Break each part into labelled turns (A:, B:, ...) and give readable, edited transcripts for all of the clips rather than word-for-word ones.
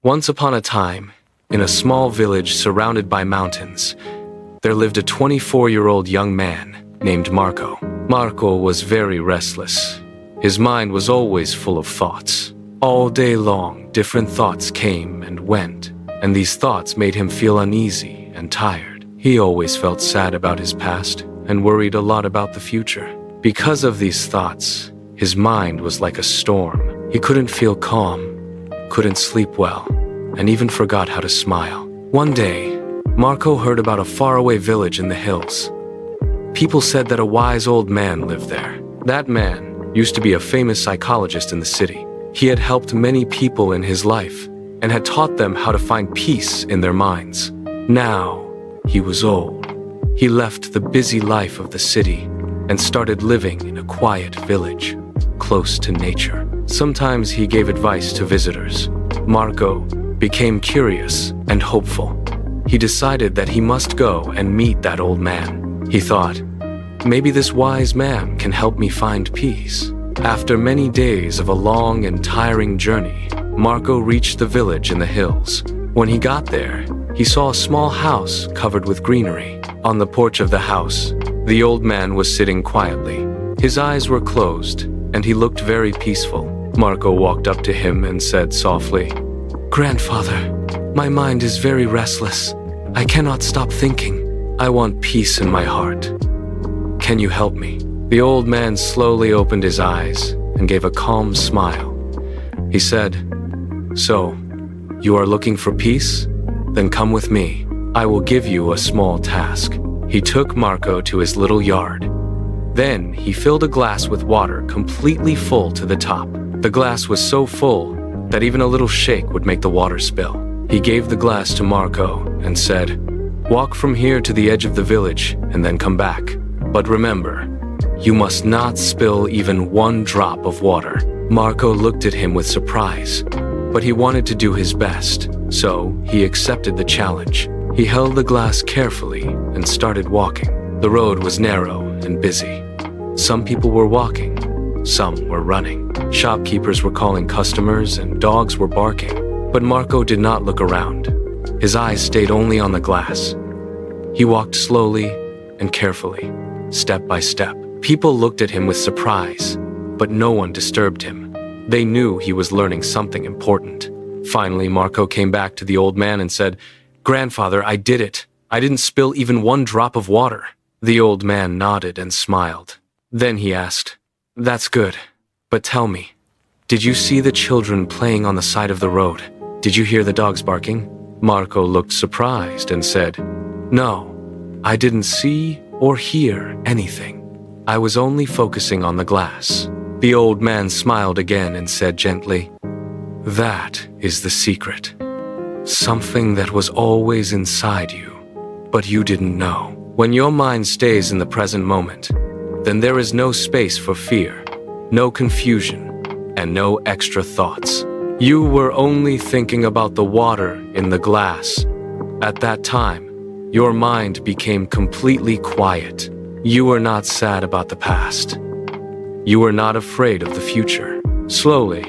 A: Once upon a time, in a small village surrounded by mountains, there lived a 24-year-old young man named Marco. Marco was very restless. His mind was always full of thoughts. All day long, different thoughts came and went, and these thoughts made him feel uneasy and tired. He always felt sad about his past and worried a lot about the future. Because of these thoughts, his mind was like a storm. He couldn't feel calm, couldn't sleep well, and even forgot how to smile. One day, Marco heard about a faraway village in the hills. People said that a wise old man lived there. That man used to be a famous psychologist in the city. He had helped many people in his life and had taught them how to find peace in their minds. Now, he was old. He left the busy life of the city and started living in a quiet village, close to nature. Sometimes he gave advice to visitors. Marco became curious and hopeful. He decided that he must go and meet that old man. He thought, maybe this wise man can help me find peace. After many days of a long and tiring journey, Marco reached the village in the hills. When he got there, he saw a small house covered with greenery. On the porch of the house, the old man was sitting quietly. His eyes were closed, and he looked very peaceful. Marco walked up to him and said softly, "Grandfather, my mind is very restless. I cannot stop thinking. I want peace in my heart. Can you help me?" The old man slowly opened his eyes and gave a calm smile. He said, "So, you are looking for peace? Then come with me. I will give you a small task." He took Marco to his little yard. Then he filled a glass with water completely full to the top. The glass was so full that even a little shake would make the water spill. He gave the glass to Marco and said, "Walk from here to the edge of the village and then come back. But remember, you must not spill even one drop of water." Marco looked at him with surprise, but he wanted to do his best, so he accepted the challenge. He held the glass carefully and started walking. The road was narrow and busy. Some people were walking, some were running. Shopkeepers were calling customers and dogs were barking. But Marco did not look around. His eyes stayed only on the glass. He walked slowly and carefully, step by step. People looked at him with surprise, but no one disturbed him. They knew he was learning something important. Finally, Marco came back to the old man and said, "Grandfather, I did it. I didn't spill even one drop of water." The old man nodded and smiled. Then he asked, "That's good, but tell me, did you see the children playing on the side of the road? Did you hear the dogs barking?" Marco looked surprised and said, "No, I didn't see or hear anything. I was only focusing on the glass." The old man smiled again and said gently, "That is the secret. Something that was always inside you, but you didn't know. When your mind stays in the present moment, then there is no space for fear, no confusion, and no extra thoughts. You were only thinking about the water in the glass. At that time, your mind became completely quiet. You were not sad about the past. You were not afraid of the future." Slowly,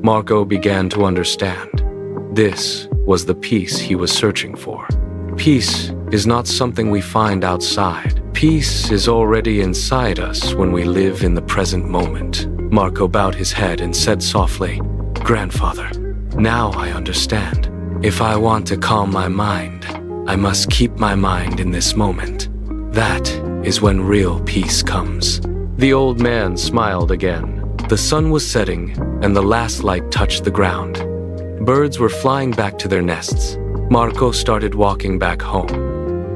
A: Marco began to understand. This was the peace he was searching for. Peace is not something we find outside. Peace is already inside us when we live in the present moment. Marco bowed his head and said softly, "Grandfather, now I understand. If I want to calm my mind, I must keep my mind in this moment. That is when real peace comes." The old man smiled again. The sun was setting and the last light touched the ground. Birds were flying back to their nests. Marco started walking back home.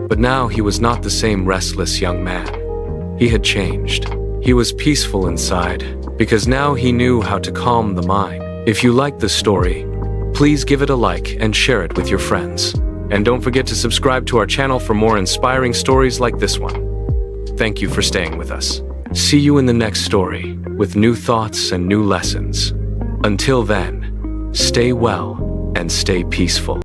A: But now he was not the same restless young man. He had changed. He was peaceful inside because now he knew how to calm the mind. If you liked the story, please give it a like and share it with your friends. And don't forget to subscribe to our channel for more inspiring stories like this one. Thank you for staying with us. See you in the next story with new thoughts and new lessons. Until then, stay well and stay peaceful.